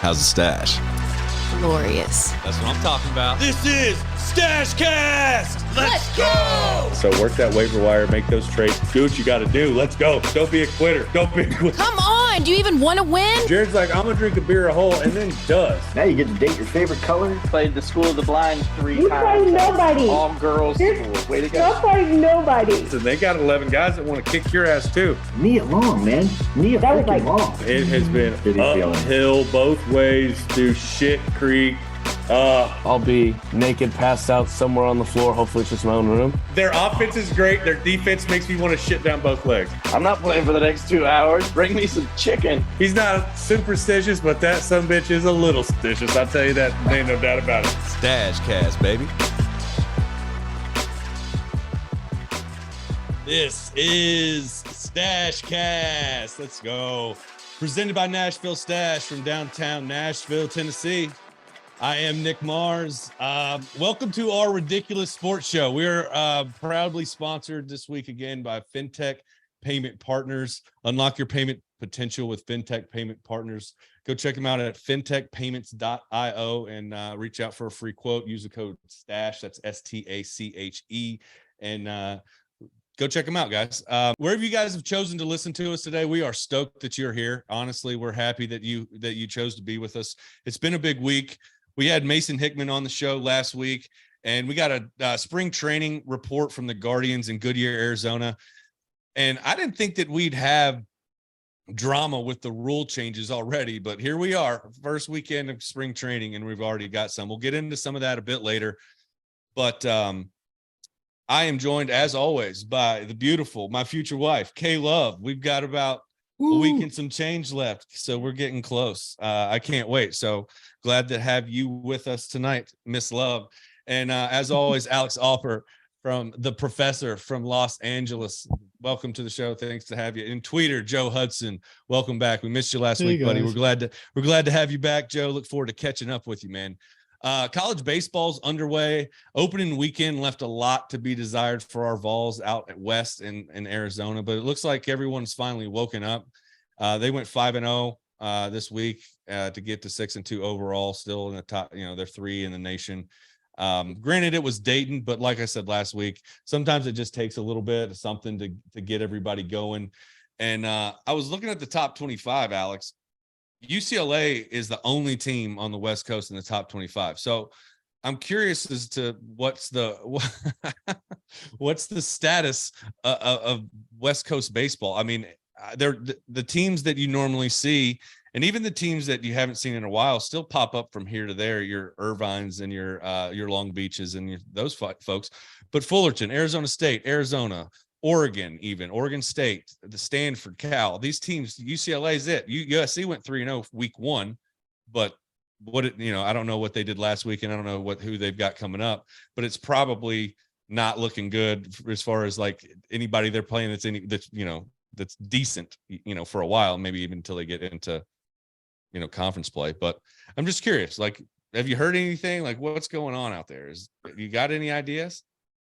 How's the stash? Glorious. That's what I'm talking about. This is StacheCast. Let's go. So work that waiver wire, make those trades. Do what you got to do. Let's go. Don't be a quitter. Don't be a quitter. Come on. Do you even want to win? Jared's like, I'm going to drink a beer a hole, and then does. Now you get to date your favorite color. Played the School of the Blind 3 you times. You nobody. All girls school. Way to go. You're fighting nobody. So they got 11 guys that want to kick your ass too. Nia Long, man. Nia freaking Long. It has been uphill both ways through shit creek. I'll be naked, passed out somewhere on the floor. Hopefully it's just my own room. Their offense is great. Their defense makes me want to shit down both legs. I'm not playing for the next 2 hours. Bring me some chicken. He's not superstitious, but that sumbitch is a little stitious. I'll tell you that. There ain't no doubt about it. StacheCast, baby. This is StacheCast. Let's go. Presented by Nashville Stash from downtown Nashville, Tennessee. I am Nick Mars. Welcome to our ridiculous sports show. We're proudly sponsored this week again by FinTech Payment Partners. Unlock your payment potential with FinTech Payment Partners. Go check them out at fintechpayments.io and reach out for a free quote. Use the code STACHE. That's STACHE. And go check them out, guys. Wherever you guys have chosen to listen to us today, we are stoked that you're here. Honestly, we're happy that you chose to be with us. It's been a big week. We had Mason Hickman on the show last week, and we got a spring training report from the Guardians in Goodyear, Arizona. And I didn't think that we'd have drama with the rule changes already, but here we are, first weekend of spring training, and we've already got some. We'll get into some of that a bit later. But I am joined, as always, by the beautiful, my future wife, Kay Love. We've got about a week and some change left, so we're getting close. I can't wait. So glad to have you with us tonight, Miss Love. And as always, Alex Alper from The Professor from Los Angeles. Welcome to the show. Thanks to have you. And tweeter Joe Hudson, welcome back. We missed you last week, buddy. We're glad to have you back, Joe. Look forward to catching up with you, man. College baseball's underway. Opening weekend left a lot to be desired for our Vols out at West in Arizona, but it looks like everyone's finally woken up. They went 5-0 this week to get to 6-2 overall, still in the top. They're 3 in the nation. Granted, it was Dayton, but like I said last week, sometimes it just takes a little bit of something to get everybody going. And I was looking at the top 25, Alex. UCLA is the only team on the West Coast in the top 25. So I'm curious as to what's the status of West Coast baseball. I mean, they're the teams that you normally see, and even the teams that you haven't seen in a while still pop up from here to there. Your Irvines and your Long Beaches and those folks. But Fullerton, Arizona State, Arizona, Oregon, even Oregon State, the Stanford, Cal, these teams, UCLA is it. USC went 3-0 week 1, but I don't know what they did last week, and I don't know who they've got coming up, but it's probably not looking good as far as like anybody they're playing that's decent, for a while, maybe even until they get into, conference play. But I'm just curious, like, have you heard anything? Like, what's going on out there? You got any ideas?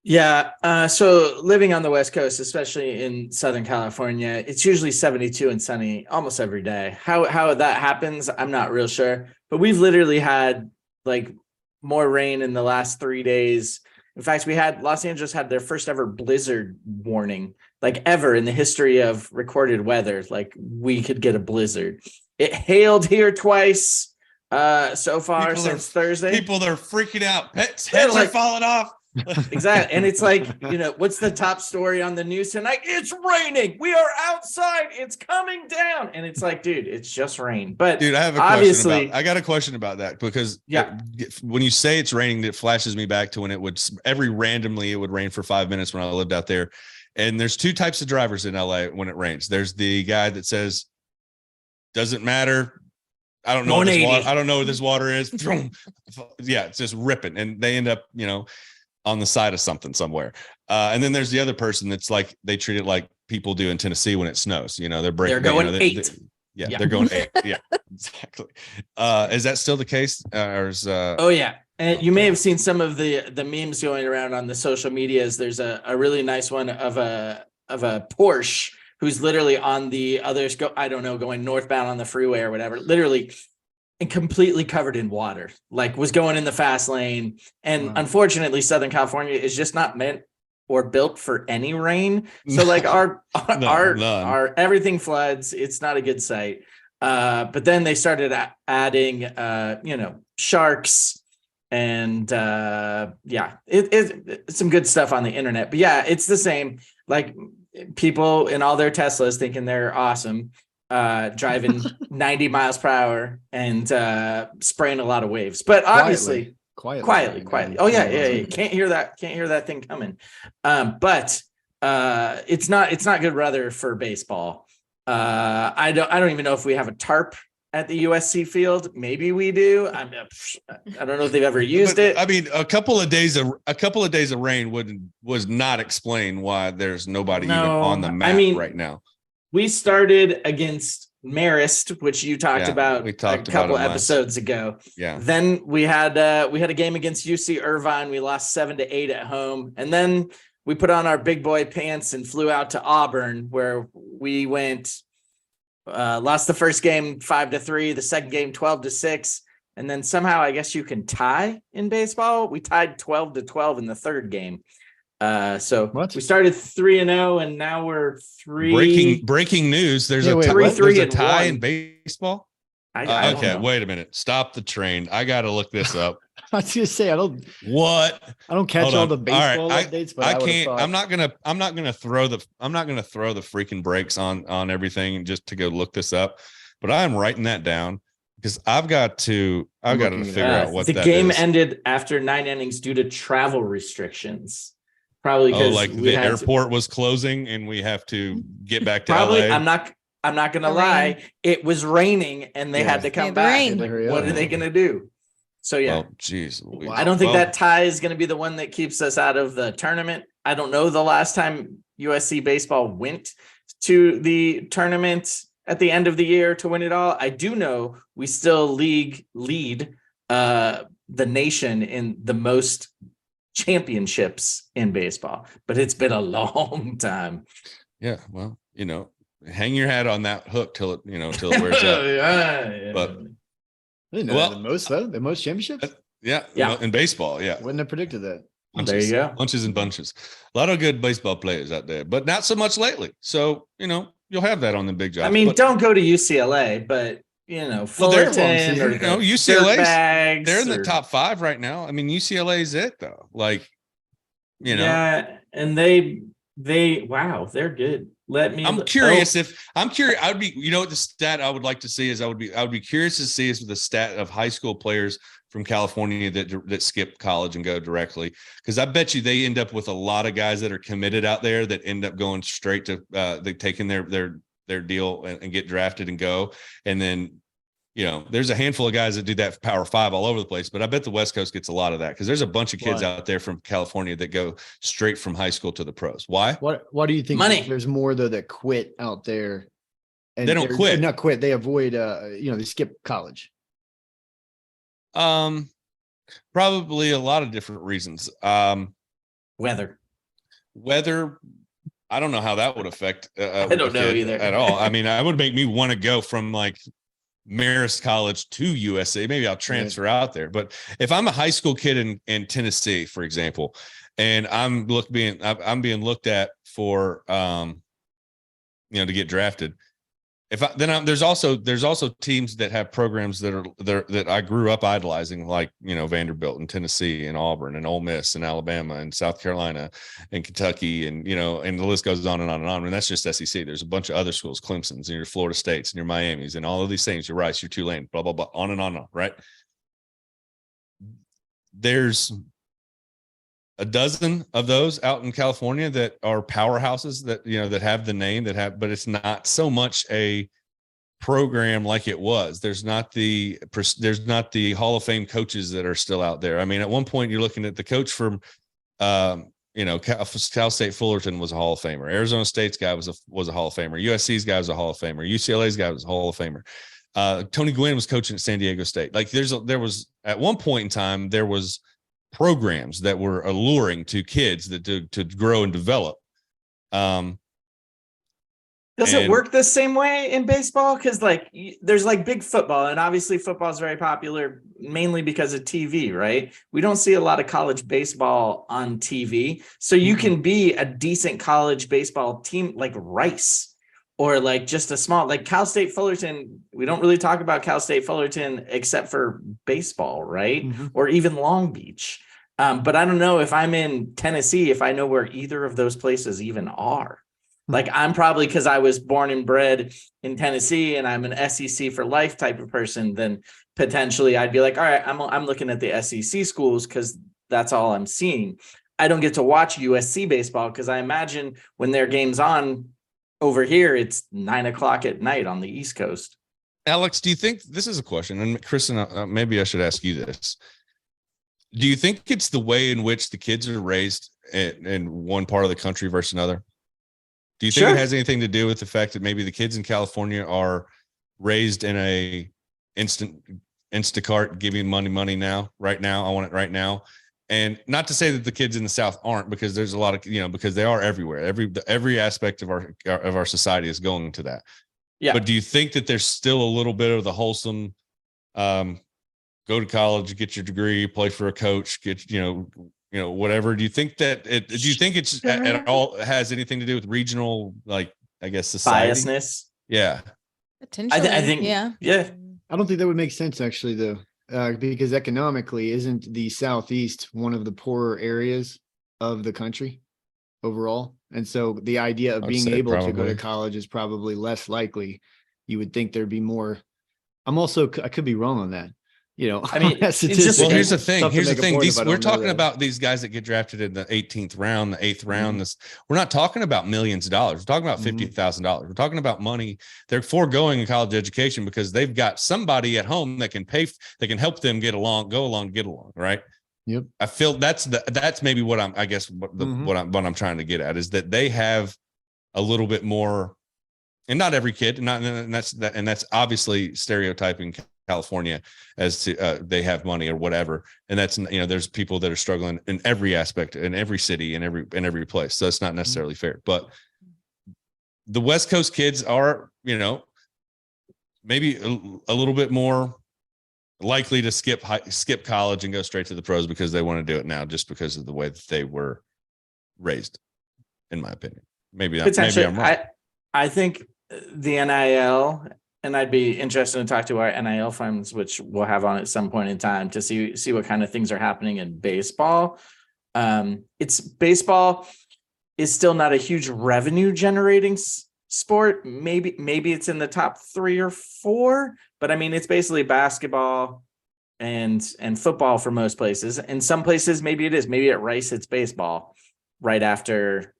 Yeah. So living on the West Coast, especially in Southern California, it's usually 72 and sunny almost every day. How that happens, I'm not real sure. But we've literally had like more rain in the last 3 days. In fact, Los Angeles had their first ever blizzard warning, like ever in the history of recorded weather. Like we could get a blizzard. It hailed here twice so far since Thursday. People are freaking out. Heads are falling off. Exactly. And it's like, what's the top story on the news tonight? It's raining. We are outside. It's coming down. And it's like, dude, it's just rain. But dude, I got a question about that, because when you say it's raining, it flashes me back to when it would randomly rain for 5 minutes when I lived out there. And there's 2 types of drivers in LA when it rains. There's the guy that says, doesn't matter. I don't know what this water is. Yeah, it's just ripping. And they end up, on the side of something somewhere. And then there's the other person that's like, they treat it like people do in Tennessee when it snows. They're going 8. They're going 8. Yeah, exactly. Is that still the case? Oh yeah. And you may have seen some of the memes going around on the social medias. There's a really nice one of a Porsche who's literally on the others going northbound on the freeway or whatever, literally and completely covered in water, like was going in the fast lane. And unfortunately, Southern California is just not meant or built for any rain. So like our everything floods. It's not a good sight. But then they started adding, sharks and it's some good stuff on the internet. But yeah, it's the same. Like people in all their Teslas thinking they're awesome, driving 90 miles per hour and spraying a lot lot but obviously quietly. Oh yeah. Can't hear that thing coming. But it's not good weather for baseball. I don't even know if we have a tarp at the USC field. Maybe we do. I don't know if they've ever used it. I mean, a couple of days of rain was not explain why there's nobody even on the map right now. We started against Marist, which you talked about a couple episodes ago. Yeah. Then we had a game against UC Irvine. We lost 7-8 at home, and then we put on our big boy pants and flew out to Auburn, where we went. Lost the first game 5-3, the second game 12-6, and then somehow I guess you can tie in baseball. We tied 12-12 in the third game. So we started 3-0, and now we're 3. Breaking news. There's a 3-3 tie 1 in baseball. I don't okay, know. Wait a minute. Stop the train. I got to look this up. I was gonna say I don't catch all the baseball updates, but I can't. I'm not gonna throw the freaking brakes on everything just to go look this up. But I'm writing that down because I've got to figure out what the that game is. ended after 9 innings due to travel restrictions. Probably because the airport was closing and we have to get back to LA. I'm not gonna lie. It was raining and they had to come back. What are they gonna do? So yeah, I don't think that tie is going to be the one that keeps us out of the tournament. I don't know the last time USC baseball went to the tournament at the end of the year to win it all. I do know we still lead the nation in the most championships in baseball, but it's been a long time. Yeah, well, hang your hat on that hook till it wears out. Yeah. But I didn't know the most championships. Yeah. In baseball, yeah. Wouldn't have predicted that. There you go. Bunches and bunches. A lot of good baseball players out there, but not so much lately. So you'll have that on the big jobs. I mean, don't go to UCLA, but Fullerton or UCLA. They're in the top 5 right now. I mean, UCLA is it though. Like, Yeah, and they're good. I'm curious. I would be, what the stat I would like to see is I would be curious to see is the stat of high school players from California that skip college and go directly. Cause I bet you they end up with a lot of guys that are committed out there that end up going straight to, they taking their deal and get drafted and go. And then, there's a handful of guys that do that for Power 5 all over the place, but I bet the West Coast gets a lot of that because there's a bunch of kids out there from California that go straight from high school to the pros. Why? Why do you think money? There's more though that quit out there, and they don't quit. Not quit. They avoid. They skip college. Probably a lot of different reasons. Weather. I don't know how that would affect. I don't know either at all. I mean, I would make me want to go from like Marist College to USC. Maybe I'll transfer out there. But if I'm a high school kid in Tennessee, for example, and I'm being looked at for to get drafted. There's also teams that have programs that I grew up idolizing, like Vanderbilt and Tennessee and Auburn and Ole Miss and Alabama and South Carolina and Kentucky and and the list goes on and on and on. And that's just SEC. There's a bunch of other schools, Clemson's and your Florida States and your Miami's and all of these things. Your Rice, your Tulane, blah blah blah, on and on, right? There's a dozen of those out in California that are powerhouses that that have the name but it's not so much a program like it was. There's not the Hall of Fame coaches that are still out there. I mean, at one point you're looking at the coach from Cal State Fullerton was a Hall of Famer. Arizona State's guy was a Hall of Famer. USC's guy was a Hall of Famer. UCLA's guy was a Hall of Famer. Tony Gwynn was coaching at San Diego State. Like there was at one point in time there was programs that were alluring to kids that to grow and develop. Does it work the same way in baseball? Because there's big football, and obviously football is very popular mainly because of TV, right? We don't see a lot of college baseball on TV. So you can be a decent college baseball team like Rice or just a small, Cal State Fullerton. We don't really talk about Cal State Fullerton except for baseball, right? Or even Long Beach. But I don't know if I'm in Tennessee, if I know where either of those places even are. I'm probably, because I was born and bred in Tennessee and I'm an SEC for life type of person, then potentially I'd be like, all right, I'm looking at the SEC schools because that's all I'm seeing. I don't get to watch USC baseball because I imagine when their game's on over here, it's 9:00 at night on the East Coast. Alex, do you think, this is a question, and Kristen, maybe I should ask you this. Do you think it's the way in which the kids are raised in one part of the country versus another? Do you think it has anything to do with the fact that maybe the kids in California are raised in a Instacart, giving money now, right now, I want it right now? And not to say that the kids in the South aren't, because there's a lot of, because they are everywhere. Every aspect of our society is going to that. Yeah. But do you think that there's still a little bit of the wholesome, go to college, get your degree, play for a coach, get, whatever? Do you think that do you think it's at all has anything to do with regional, I guess, society? Biasness? Yeah. Potentially. I think, yeah. I don't think that would make sense actually, though, because economically, isn't the Southeast one of the poorer areas of the country overall? And so the idea of being able to go to college is probably less likely. You would think there'd be more. I could be wrong on that. I mean, here's the thing. We're talking about these guys that get drafted in the 18th round, the 8th round. We're not talking about millions of dollars. We're talking about $50,000. We're talking about money. They're foregoing a college education because they've got somebody at home that can pay, that can help them get along. Right. Yep. I feel that's maybe what what I'm trying to get at is that they have a little bit more, and not every kid, and that's obviously stereotyping California as to they have money or whatever, and that's there's people that are struggling in every aspect, in every city, in every place. So it's not necessarily fair, but the West Coast kids are maybe a little bit more likely to skip college and go straight to the pros because they want to do it now, just because of the way that they were raised, in my opinion. Maybe I'm wrong. I think the NIL. And I'd be interested to talk to our NIL funds, which we'll have on at some point in time, to see what kind of things are happening in baseball. Baseball is still not a huge revenue generating sport. Maybe it's in the top 3 or 4, but I mean, it's basically basketball and football for most places. In some places, maybe it is. Maybe at Rice, it's baseball right after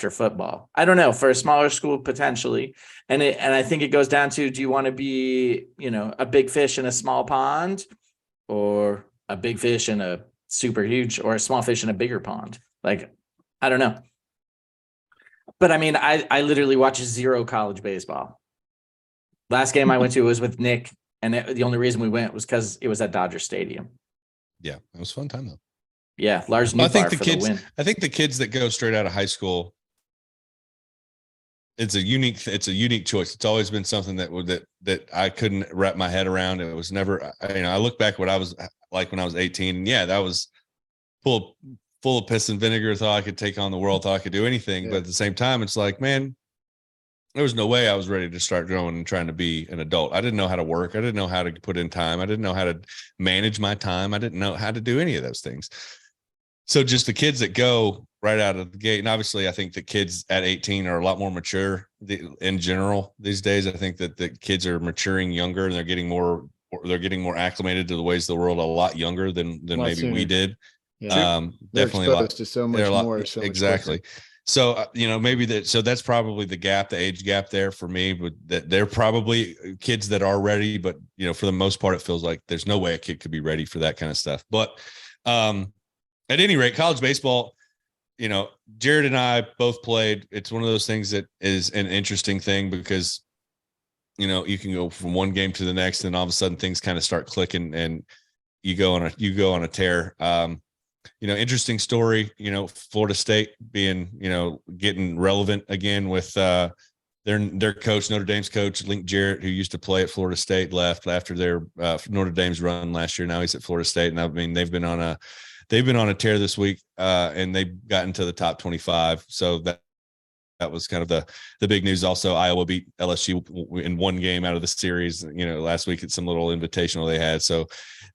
football. I don't know, for a smaller school potentially. And I think it goes down to, do you want to be, a big fish in a small pond, or a big fish in a super huge, or a small fish in a bigger pond? I don't know. But I mean, I literally watch 0 college baseball. Last game I went to was with Nick, and the only reason we went was because it was at Dodger Stadium. Yeah, it was a fun time though. Yeah, Lars Newbar for the win. I think the kids that go straight out of high school, it's a unique choice. It's always been something that I couldn't wrap my head around. It was never, I look back what I was like when I was 18, and that was full of piss and vinegar. Thought I could take on the world, thought I could do anything. Yeah. But at the same time, it's like, man, there was no way I was ready to start going and trying to be an adult. I didn't know how to work. I didn't know how to put in time. I didn't know how to manage my time. I didn't know how to do any of those things. So just the kids that go right out of the gate, and obviously I think the kids at 18 are a lot more mature in general these days. I think that the kids are maturing younger, and they're getting more acclimated to the ways of the world a lot younger than maybe sooner. We did. Yeah. Definitely exposed to so much more. Exactly. So, so that's probably the age gap there for me, but that they're probably kids that are ready, but for the most part, it feels like there's no way a kid could be ready for that kind of stuff. But, at any rate, college baseball, Jared and I both played. It's one of those things that is an interesting thing because, you can go from one game to the next, and all of a sudden things kind of start clicking, and you go on a tear. Interesting story, Florida State being, getting relevant again with the their coach, Notre Dame's coach, Link Jarrett, who used to play at Florida State, left after their Notre Dame's run last year. Now he's at Florida State, and I mean they've been on a tear this week, and they've gotten to the top 25. So that was kind of the big news. Also, Iowa beat LSU in one game out of the series, last week at some little invitational they had. So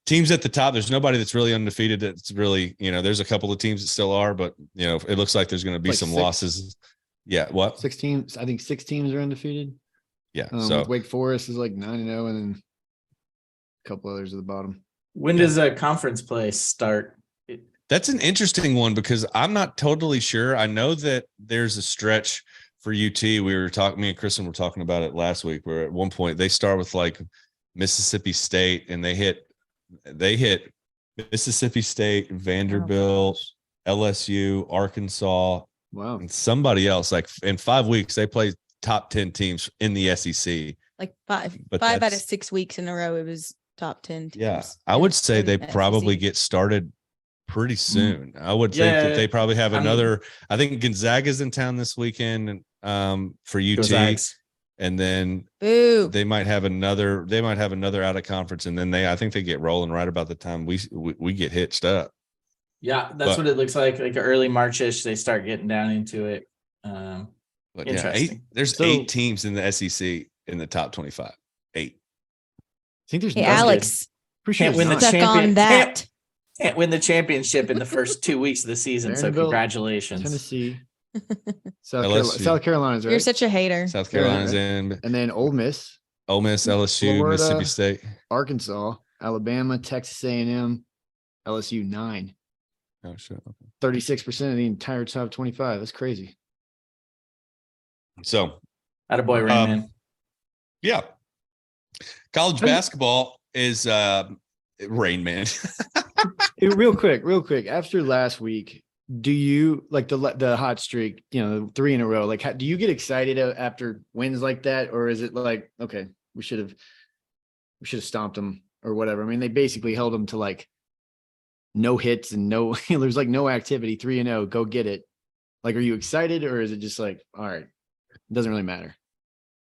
teams at the top, there's nobody that's really undefeated. That's really, there's a couple of teams that still are, but it looks like there's going to be some losses. Yeah. What? 6 teams. I think 6 teams are undefeated. Yeah. So Wake Forest is like 9-0, and then a couple others at the bottom. When does a conference play start? that's an interesting one because I'm not totally sure. I know that there's a stretch for UT. We were talking, me and Kristen were talking about it last week, where at one point they start with like Mississippi State and they hit Mississippi State, Vanderbilt, LSU, Arkansas, wow, and somebody else. Like in 5 weeks, they play top 10 teams in the SEC. Like five But out of that's- 6 weeks in a row, it was top 10 teams. Yeah, I would say they in the probably SEC. get started pretty soon. I would think Yeah, that they probably have I mean- another. I think Gonzaga's in town this weekend for UT, Go Zags. and then Boo. they might have another. They might have another out of conference, and then I think they get rolling right about the time we get hitched up. Yeah, that's But- what it looks like. Like early March-ish, they start getting down into it. But yeah, Interesting. there's So- 8 teams in the SEC in the top 25. 8. I think there's Hey, that's Alex, pretty sure Can't win the it's not. stuck champion- on that. Can't win the championship in the first 2 weeks of the season. So Vanderbilt, congratulations. Tennessee, LSU. South Carolina's You're right, such a hater. South Carolina's in. and then Ole Miss, Ole Miss, LSU, Florida. Mississippi State. Arkansas, Alabama, Texas A&M, LSU 9. Oh shit. Okay. 36% of the entire top 25. That's crazy. So Attaboy, Rain Man. yeah, college basketball is Rain Man. Hey, real quick. After last week, do you like the hot streak? 3 in a row. Like, do you get excited after wins like that, or is it like, okay, we should have stomped them or whatever? I mean, they basically held them to like no hits and no. There's like no activity. 3-0, go get it. Like, are you excited, or is it just like, all right, it doesn't really matter?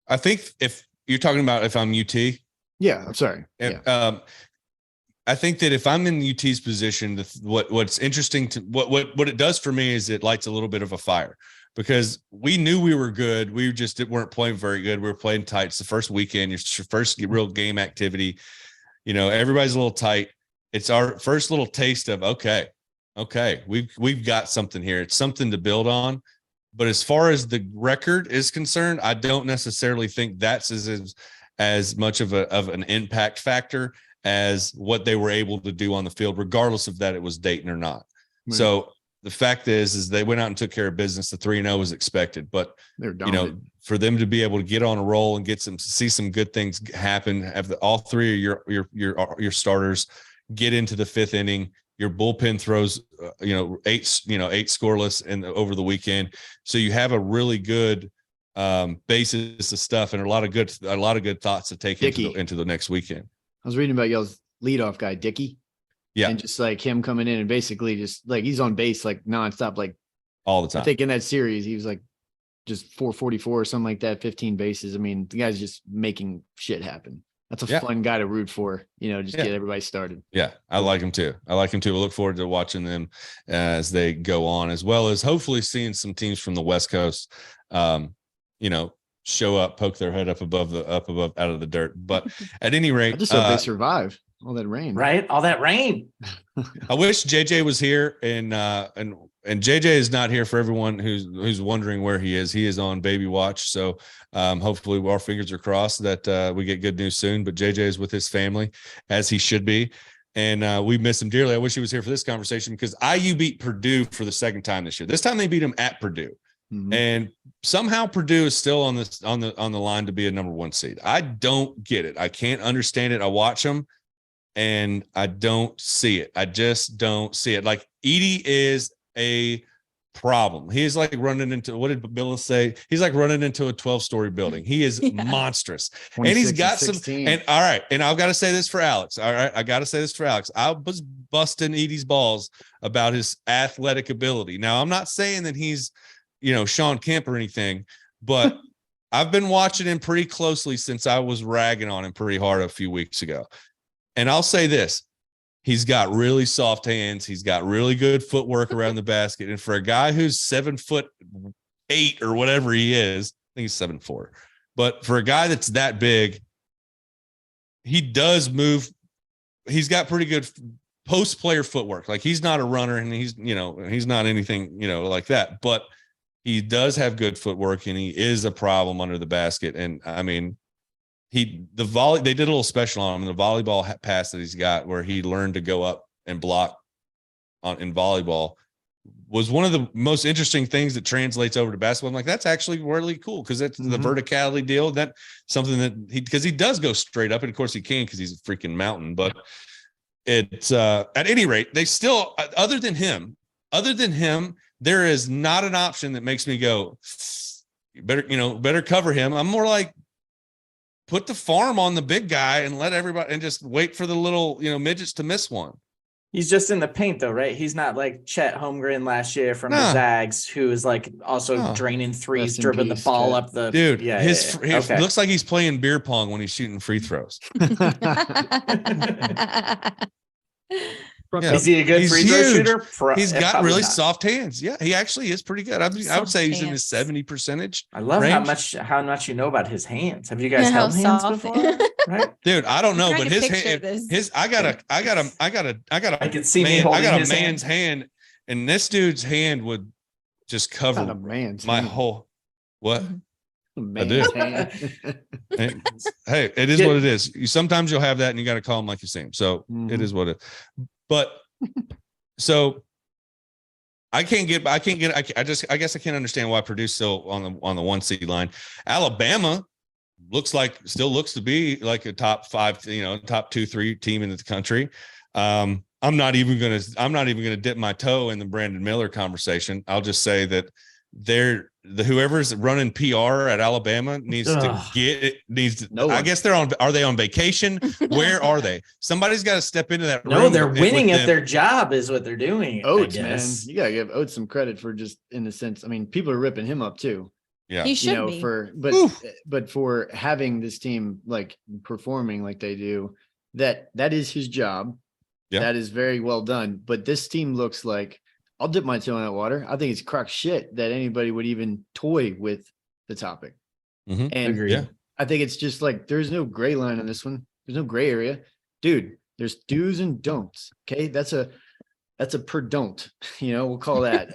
I think if you're talking about if I'm UT, Yeah, I'm sorry. Yeah. I think that if I'm in UT's position, what's interesting to what it does for me is it lights a little bit of a fire, because we knew we were good. We just weren't playing very good. We were playing tight. It's the first weekend, your first real game activity. Everybody's a little tight. It's our first little taste of okay, we've got something here. It's something to build on. But as far as the record is concerned, I don't necessarily think that's as much of an impact factor as what they were able to do on the field, regardless of that it was Dayton or not. Right. So the fact is they went out and took care of business. The 3-0 was expected, but They're dominant. for them to be able to get on a roll and see some good things happen, have all three of your starters get into the 5th inning. Your bullpen throws, 8 scoreless over the weekend. So you have a really good basis of stuff and a lot of good thoughts to take into the next weekend. I was reading about y'all's leadoff guy, Dickey. Yeah. And just like him coming in and basically just like he's on base like nonstop. Like All the I time. think in that series, he was like just 444 or something like that, 15 bases. I mean, the guy's just making shit happen. That's a Yeah. fun guy to root for, just get everybody started. Yeah, I like him too. I look forward to watching them as they go on, as well as hopefully seeing some teams from the West Coast, show up, poke their head up above out of the dirt. But at any rate, I just hope they survive all that rain. Right? All that rain. I wish JJ was here, and JJ is not here. For everyone who's wondering where he is on baby watch. So hopefully our fingers are crossed that we get good news soon. But JJ is with his family, as he should be, and we miss him dearly. I wish he was here for this conversation, because IU beat Purdue for the 2nd time this year. This time they beat him at Purdue. Mhm. And somehow Purdue is still on the line to be a number 1 seed. I don't get it. I can't understand it. I watch them and I don't see it. I just don't see it. Like, Edey is a problem. He is like running into, what did Bill say? He's like running into a 12-story building. He is monstrous. And he's 26 got some, 16. and all right. And I've got to say this for Alex. All right. I got to say this for Alex. I was busting Edey's balls about his athletic ability. Now, I'm not saying that he's, Sean Kemp or anything, but I've been watching him pretty closely since I was ragging on him pretty hard a few weeks ago. And I'll say this, he's got really soft hands. He's got really good footwork around the basket. And for a guy who's 7'8" or whatever he is, I think he's 7'4", but for a guy that's that big, he does move. He's got pretty good post player footwork. Like he's not a runner and he's not anything, like that, but he does have good footwork and he is a problem under the basket. And I mean, they did a little special on him, the volleyball pass that he's got where he learned to go up and block in volleyball was one of the most interesting things that translates over to basketball. I'm like, that's actually really cool because that's the verticality deal. That something that because he does go straight up, and of course he can because he's a freaking mountain. But it's at any rate, they still other than him, there is not an option that makes me go, you better cover him. I'm more like, put the farm on the big guy and let everybody and just wait for the little midgets to miss one. He's just in the paint though, right? He's not like Chet Holmgren last year from the Zags, who is like also draining threes, dribbling the ball up the dude. Yeah, his okay. Looks like he's playing beer pong when he's shooting free throws. Is he a good free throw shooter? He's got really soft hands. Yeah, he actually is pretty good. I would say he's in his 70%. I love range. how much you know about his hands. Have you guys held hands before? Right, dude. I don't know, but his I got a I can see me holding his man's hand, and this dude's hand would just cover Not a man's my hand. whole what. A man's hand. Hey, it is what it is. Sometimes you'll have that, and you got to call him like you see him. So it is what it is. But so I guess I can't understand why Purdue's still on the 1 seed line. Alabama still looks to be like a top 5, top 2-3 team in the country. I'm not even gonna dip my toe in the Brandon Miller conversation. I'll just say that whoever's running PR at Alabama needs to I guess are they on vacation? Where are they? Somebody's got to step into that room. No, they're winning at their job is what they're doing. Oates, man, you gotta give Oates some credit for just in the sense. I mean, people are ripping him up too. Yeah, he should be. But for having this team like performing like they do, that is his job. Yeah. That is very well done. But this team looks like, I'll dip my toe in that water. I think it's crock shit that anybody would even toy with the topic. And I think it's just like, there's no gray line on this one. There's no gray area, dude. There's do's and don'ts. Okay. That's a per don't, we'll call that.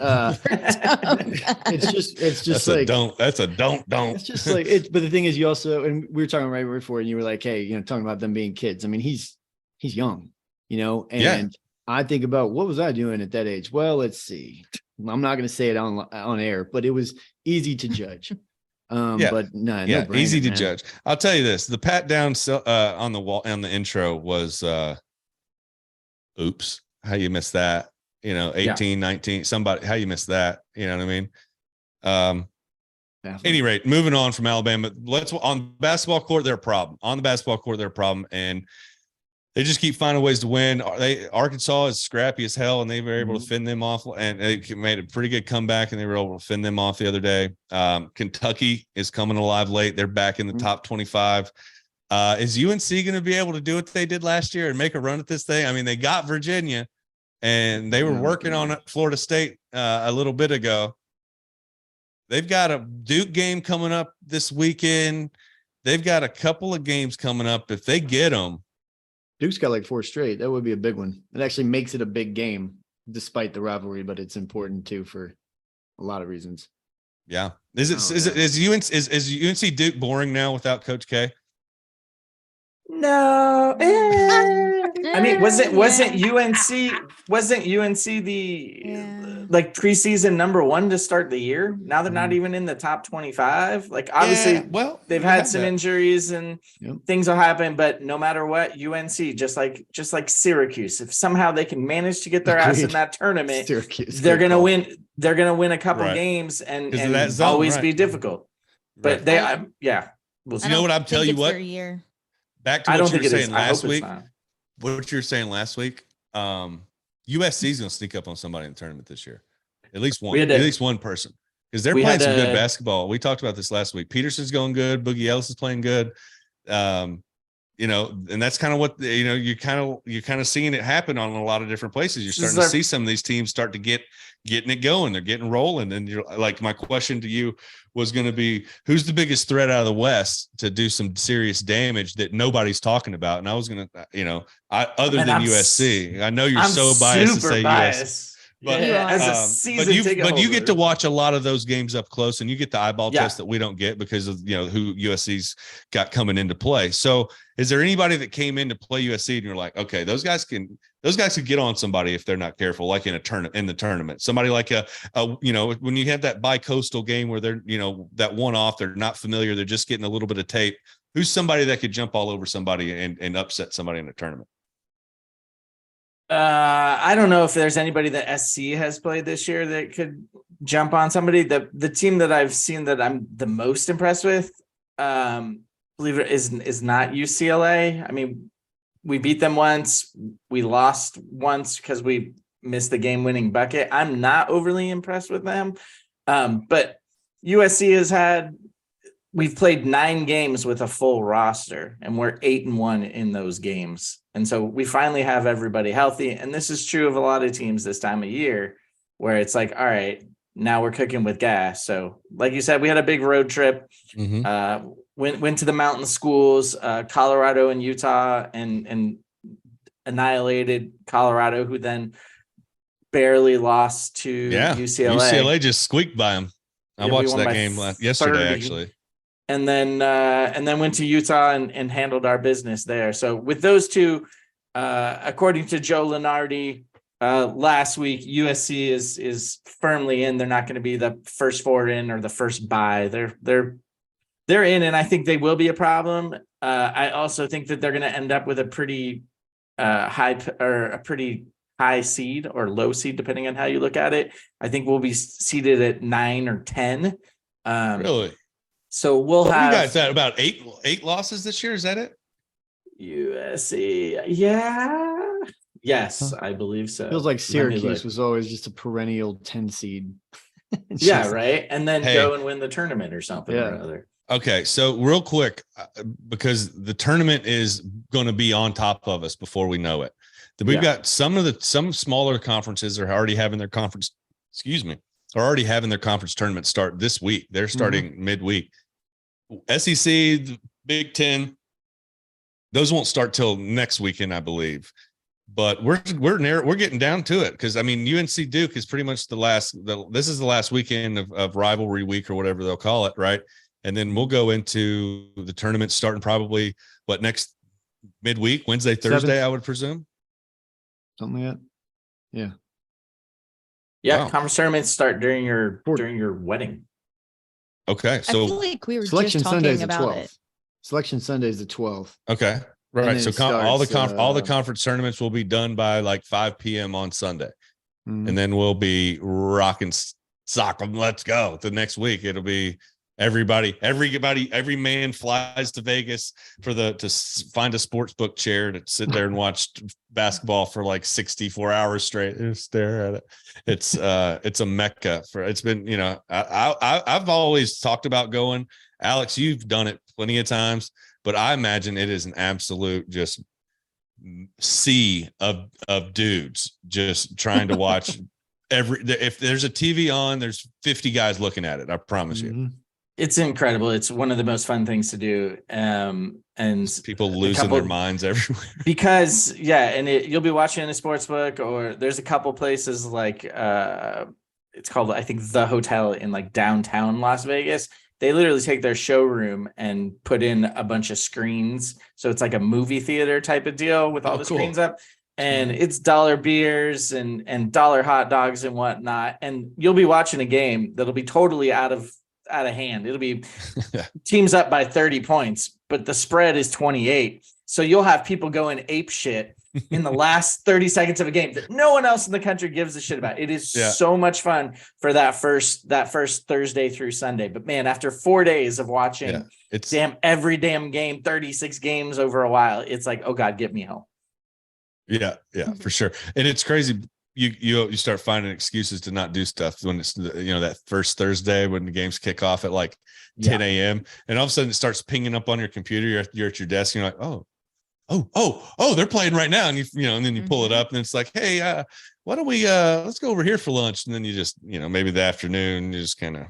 It's just that's like, that's a don't. It's just like it. But the thing is, you also, and we were talking right before, and you were like, hey, talking about them being kids. I mean, he's young, and I think about what was I doing at that age? Well, let's see. I'm not going to say it on air, but it was easy to judge. But no easy to judge. I'll tell you this: the pat down on the wall on the intro was, oops, how you miss that? 18, 19, somebody, how you miss that? You know what I mean? Any rate, moving on from Alabama, on the basketball court, they're a problem. On the basketball court, they're a problem, and they just keep finding ways to win. Arkansas is scrappy as hell, and they were able to fend them off, and they made a pretty good comeback, and they were able to fend them off the other day. Kentucky is coming alive late. They're back in the top 25. Is UNC going to be able to do what they did last year and make a run at this thing? I mean, they got Virginia, and they were working on Florida State a little bit ago. They've got a Duke game coming up this weekend. They've got a couple of games coming up. If they get them, Duke's got like 4 straight. That would be a big one. It actually makes it a big game despite the rivalry, but it's important too for a lot of reasons. Yeah. Is UNC Duke boring now without Coach K? No. I mean, wasn't UNC the like preseason #1 to start the year? Now they're not even in the top 25. Like obviously, they've had some injuries and things will happen, but no matter what, UNC just like Syracuse, if somehow they can manage to get their ass in that tournament, Syracuse, they're gonna win. They're gonna win a couple games and always be difficult. But they, Well, you know what I'm telling you what. Back to what you were saying last week. What you were saying last week. USC is going to sneak up on somebody in the tournament this year. At least one. At least one person. because they're We playing had some good a- basketball. We talked about this last week. Peterson's going good. Boogie Ellis is playing good. You know, and that's kind of what, you know, you're kind of seeing it happen on a lot of different places. You're starting to see some of these teams start to getting it going. They're getting rolling. And you're like, my question to you was going to be, who's the biggest threat out of the West to do some serious damage that nobody's talking about? And I was going to, you know, other than USC, I know you're so biased to say USC. But, as a season but you get to watch a lot of those games up close, and you get the eyeball test that we don't get because of, you know, who USC's got coming into play. So is there anybody that came in to play USC and you're like, okay, those guys could get on somebody if they're not careful, like in the tournament, somebody like a you know, when you have that bi-coastal game where they're, you know, that one off, they're not familiar, they're just getting a little bit of tape. Who's somebody that could jump all over somebody and upset somebody in a tournament? I don't know if there's anybody that SC has played this year that could jump on somebody. The team that I've seen that I'm the most impressed with, believe it is not UCLA. I mean, we beat them once, we lost once because we missed the game-winning bucket. I'm not overly impressed with them, but USC we've played 9 games with a full roster, and we're 8-1 in those games. And so we finally have everybody healthy. And this is true of a lot of teams this time of year, where it's like, all right, now we're cooking with gas. So like you said, we had a big road trip, went to the mountain schools, Colorado and Utah, and annihilated Colorado, who then barely lost to UCLA. UCLA just squeaked by them. I watched that game yesterday, actually. And then went to Utah and handled our business there. So with those two, according to Joe Lunardi last week, USC is firmly in. They're not going to be the first 4 in or the first bye. They're in, and I think they will be a problem. I also think that they're going to end up with a pretty high seed or low seed, depending on how you look at it. I think we'll be seated at 9 or 10. Really? So we'll have. You guys had about eight losses this year. Is that it? USC, yeah, yes, I believe so. Feels like Syracuse was always just a perennial 10 seed. Yeah, right. And then go and win the tournament or something or other. Okay, so real quick, because the tournament is going to be on top of us before we know it. We've got some smaller conferences are already having their conference. Are already having their conference tournament start this week. They're starting midweek. SEC, the Big Ten, those won't start till next weekend, I believe. But we're getting down to it, because I mean, UNC Duke is pretty much this is the last weekend of rivalry week or whatever they'll call it, right? And then we'll go into the tournament starting probably next midweek, Wednesday, Thursday, 7th. I would presume. Something like that. Yeah. Yeah, conference tournaments start during your wedding. Okay, so I feel like we were Selection just Sunday is talking the about 12th. it. Selection Sunday is the 12th. Okay, right. So all the starts, conference tournaments will be done by like 5 p.m. on Sunday, Mhm. and then we'll be rocking sock 'em. Let's go. The next week it'll be every man flies to Vegas to find a sports book chair to sit there and watch basketball for like 64 hours straight and stare at it. It's a mecca it's been, you know, I've always talked about going. Alex, you've done it plenty of times, but I imagine it is an absolute just sea of dudes just trying to watch if there's a TV on, there's 50 guys looking at it. I promise you. It's incredible. It's one of the most fun things to do. And people losing their minds everywhere. Because you'll be watching in a sports book, or there's a couple places like it's called, I think, The Hotel in like downtown Las Vegas. They literally take their showroom and put in a bunch of screens. So it's like a movie theater type of deal with all the screens up. And it's $1 beers and $1 hot dogs and whatnot. And you'll be watching a game that'll be totally out of hand. It'll be teams up by 30 points, but the spread is 28. So you'll have people going ape shit in the last 30 seconds of a game that no one else in the country gives a shit about. It is so much fun for that first Thursday through Sunday. But man, after 4 days of watching every damn game, 36 games over a while, it's like, oh God, get me home. Yeah, for sure. And it's crazy. you start finding excuses to not do stuff when it's that first Thursday when the games kick off at like 10 a.m. and all of a sudden it starts pinging up on your computer. You're at your desk and you're like, oh, they're playing right now, and and then you pull it up and it's like, hey, why don't we let's go over here for lunch, and then you just maybe the afternoon you just kind of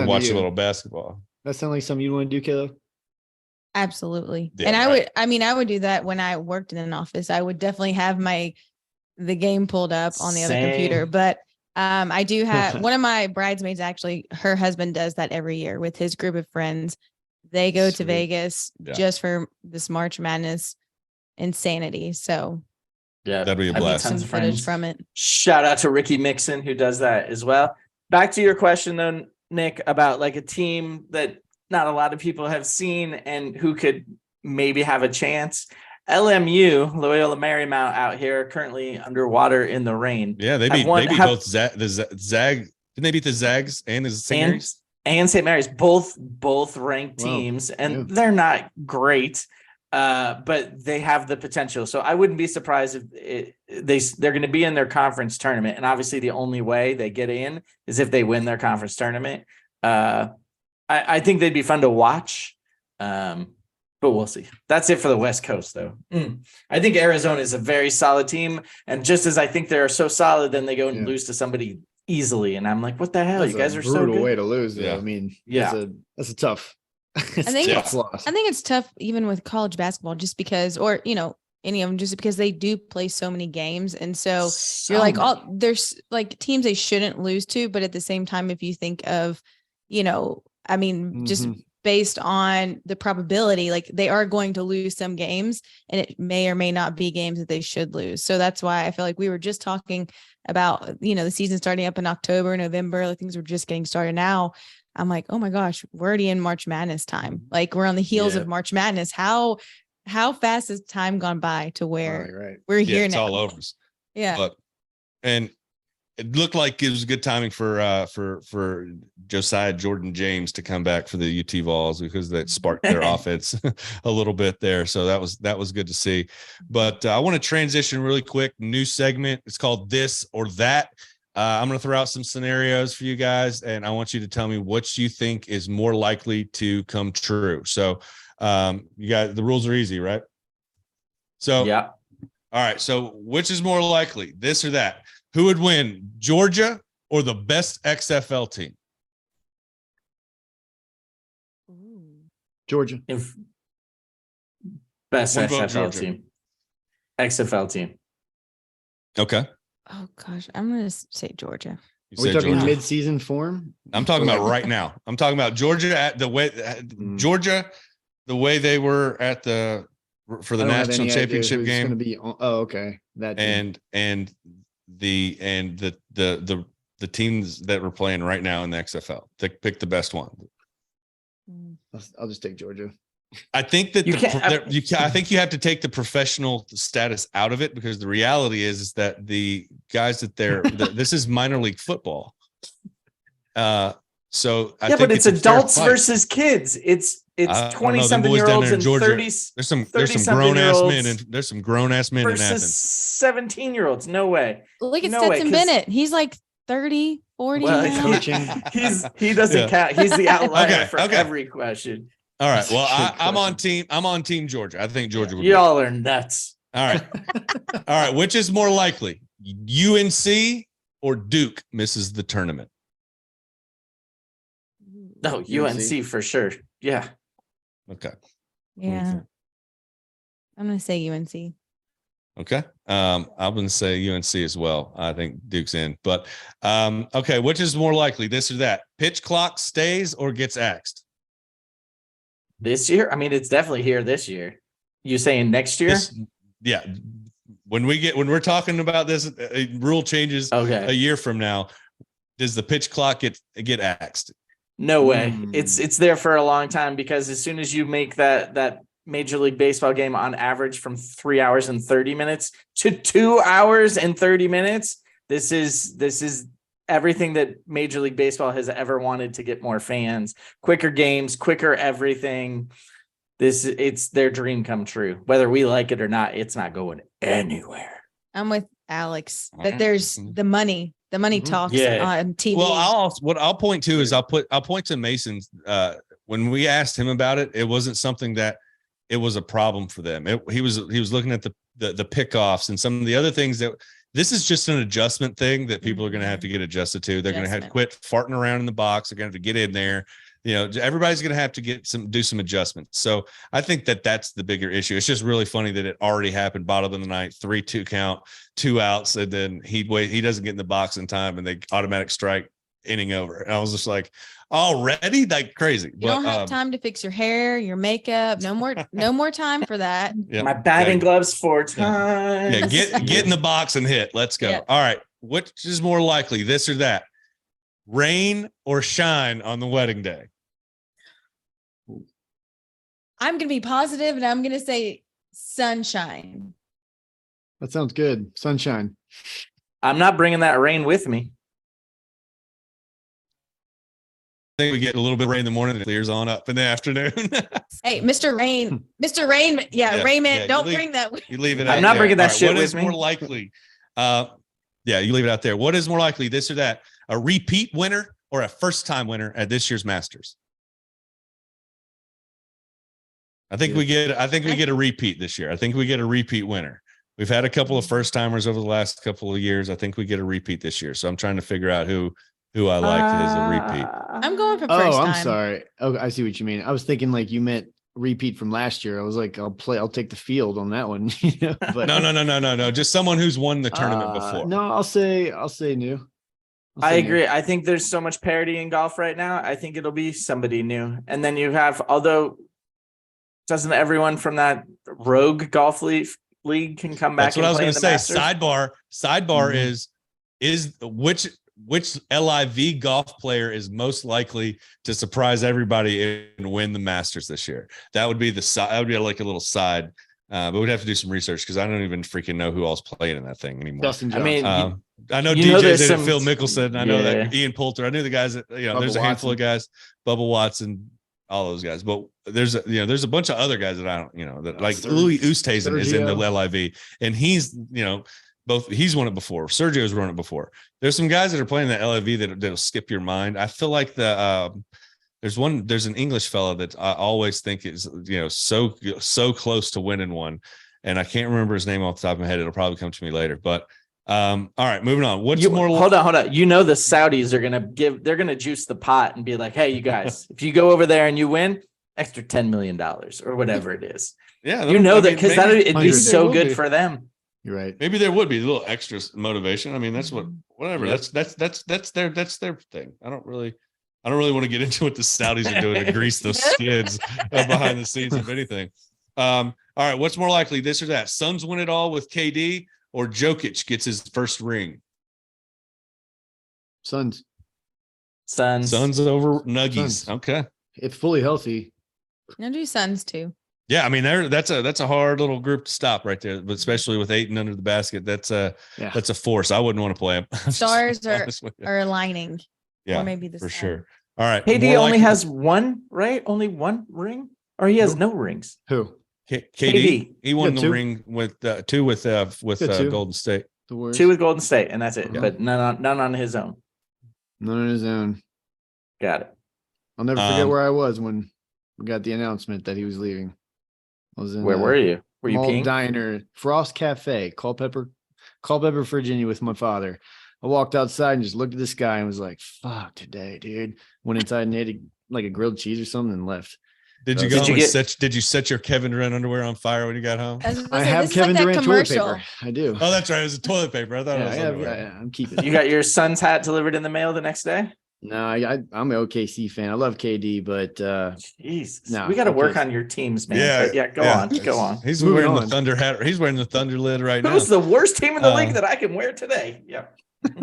watch a little basketball. That sound like something you want to do, Caleb? Absolutely. Yeah, and right. I would do that when I worked in an office. I would definitely have the game pulled up on the other computer, but I do have one of my bridesmaids, actually, her husband does that every year with his group of friends. They go to Vegas just for this March Madness insanity. So yeah, that'd be a blast. Some footage from it. Shout out to Ricky Mixon, who does that as well. Back to your question though, Nick, about like a team that not a lot of people have seen and who could maybe have a chance. LMU, Loyola Marymount, out here currently underwater in the rain. Yeah, they beat both Zag. Didn't they beat the Zags and the St. Mary's? And St. Mary's, both ranked teams, and they're not great, but they have the potential. So I wouldn't be surprised if they're going to be in their conference tournament, and obviously the only way they get in is if they win their conference tournament. I think they'd be fun to watch, but we'll see. That's it for the West Coast, though. I think Arizona is a very solid team, and just as I think they're so solid, then they go and lose to somebody easily, and I'm like, what the hell? That's you guys are so brutal good. Way to lose, though. Yeah. I mean, that's a tough. I think it's tough even with college basketball, just because, or any of them, just because they do play so many games, and so you're like, there's like teams they shouldn't lose to, but at the same time, if you think of, just based on the probability, like they are going to lose some games, and it may or may not be games that they should lose. So that's why I feel like we were just talking about, the season starting up in October, November, like things were just getting started. Now I'm like, oh my gosh, we're already in March Madness time. Like we're on the heels of March Madness. How fast has time gone by to where we're here it's now? all over. Yeah. And it looked like it was good timing for Josiah Jordan James to come back for the UT Vols, because that sparked their offense a little bit there. So that was good to see. But I want to transition really quick. New segment. It's called This or That. I'm going to throw out some scenarios for you guys, and I want you to tell me what you think is more likely to come true. So you guys, the rules are easy, right? So yeah. All right. So which is more likely, this or that? Who would win, Georgia or the best XFL team? Georgia. Best One vote, XFL Georgia. team. XFL team. Okay. Oh gosh, I'm gonna say Georgia. Are we talking mid-season form? I'm talking about right now. I'm talking about Georgia at the way the way they were at for the national championship game. Going to be okay. That team. and the teams that we're playing right now in the XFL. Pick the best one. I'll just take Georgia. I think that I think you have to take the professional status out of it, because the reality is that the guys that this is minor league football. So I think but it's adults versus kids. It's 20-something-year-olds and 30. There's some grown ass men, and there's some grown ass men in Athens. 17-year-olds. No way. Look at Stetson Bennett. He's like 30, 40. Well, coaching. He doesn't count. He's the outlier for every question. All right. Well, I'm on team Georgia. I think Georgia would. Y'all are nuts. All right. All right. Which is more likely, UNC or Duke misses the tournament? No, UNC for sure. Yeah. Okay. Yeah. I'm gonna say UNC. Okay. I'm going to say UNC as well. I think Duke's in, but okay. Which is more likely, this or that? Pitch clock stays or gets axed? This year? I mean, it's definitely here this year. You saying next year? Yeah. When we're talking about this rule changes a year from now, does the pitch clock get axed? No way. It's there for a long time, because as soon as you make that Major League Baseball game on average from 3 hours and 30 minutes to 2 hours and 30 minutes, this is everything that Major League Baseball has ever wanted to get more fans, quicker games, quicker everything. It's their dream come true. Whether we like it or not, it's not going anywhere. I'm with Alex All that right. there's the money talks Yeah. on TV. Well, I'll point to is I'll point to Mason's. When we asked him about it, it wasn't something that it was a problem for them. He was looking at the pickoffs and some of the other things that this is just an adjustment thing that people are going to have to get adjusted to. They're going to have to quit farting around in the box. They're going to have to get in there. Everybody's going to have to do some adjustments. So I think that's the bigger issue. It's just really funny that it already happened. Bottom of the ninth, 3-2 count, 2 outs, and then he doesn't get in the box in time, and they automatic strike, inning over. And I was just like, already, like crazy. You don't have time to fix your hair, your makeup. No more time for that. Yeah, My batting gloves 4 times. Yeah, get in the box and hit. Let's go. Yeah. All right. Which is more likely, this or that? Rain or shine on the wedding day? I'm going to be positive, and I'm going to say sunshine. That sounds good. Sunshine. I'm not bringing that rain with me. I think we get a little bit of rain in the morning and it clears on up in the afternoon. Hey, Mr. Rain. Yeah, Raymond, don't bring that. You leave it. I'm not bringing that shit what with is me. more likely? You leave it out there. What is more likely, this or that? A repeat winner or a first-time winner at this year's Masters? I think we get a repeat this year. I think we get a repeat winner. We've had a couple of first-timers over the last couple of years. I think we get a repeat this year. So I'm trying to figure out who I like as a repeat. I'm going for first time. I'm sorry. Oh, I see what you mean. I was thinking like you meant repeat from last year. I was like, I'll take the field on that one. But No. Just someone who's won the tournament before. No, I'll say new. I agree. I think there's so much parity in golf right now. I think it'll be somebody new. And then you have, although doesn't everyone from that rogue golf league can come back? That's what I was going to say. Masters? Sidebar is which LIV golf player is most likely to surprise everybody and win the Masters this year? That would be that would be like a little side, but we'd have to do some research because I don't even freaking know who else playing in that thing anymore. Justin Johnson. I mean, I know you know DJ's in some- it, Phil Mickelson. I know Yeah. that Ian Poulter. I knew the guys that Bubba there's a handful Watson. of guys, Bubba Watson, all those guys. But there's a bunch of other guys that I don't that like Louis Oosthuizen is in the LIV, and he's he's won it before. Sergio's won it before. There's some guys that are playing that LIV that'll skip your mind. I feel like there's an English fella that I always think is so close to winning one, and I can't remember his name off the top of my head. It'll probably come to me later. But all right, moving on. What's more? Hold on. The Saudis they're gonna juice the pot and be like, hey, you guys, if you go over there and you win, extra $10 million or whatever it is. Yeah, because it'd be so there will good be. for them. You're right. Maybe there would be a little extra motivation. I mean, that's whatever. Yep. That's their thing. I don't really want to get into what the Saudis are doing to grease those skids behind the scenes of anything. All right, what's more likely, this or that? Suns win it all with KD, or Jokic gets his first ring? Suns. Suns over Nuggies. Suns. Okay. If fully healthy. I'll do Suns too. Yeah, I mean, that's a hard little group to stop right there, but especially with Ayton under the basket, that's a force. I wouldn't want to play him. Stars are aligning. Yeah, or maybe the for sun. sure. All right, KD only has one, right? Only one ring, or he has no rings. Who? KD. He won Yeah, the two. ring with two with two. Golden State. The Warriors. 2 with Golden State, and that's it. Yeah. But none on his own. None on his own. Got it. I'll never forget where I was when we got the announcement that he was leaving. I was in Where were you? Were you Malt peeing? Diner, Frost Cafe, Culpeper, Virginia, with my father. I walked outside and just looked at the sky and was like, "Fuck today, dude." Went inside and ate like a grilled cheese or something and left. Did you Did go? you Did you set your Kevin Durant underwear on fire when you got home? I have Kevin Durant toilet paper. I do. Oh, that's right. It was a toilet paper. I thought it was underwear. Yeah, I'm keeping it. You got your son's hat delivered in the mail the next day? No, I'm an OKC fan. I love KD, but Jesus. No, We got to work okay. on your teams, man. Yeah, But go on. He's Moving wearing on. the Thunder hat. He's wearing the Thunder lid right It now. was the worst team in the league that I can wear today. Yeah. it's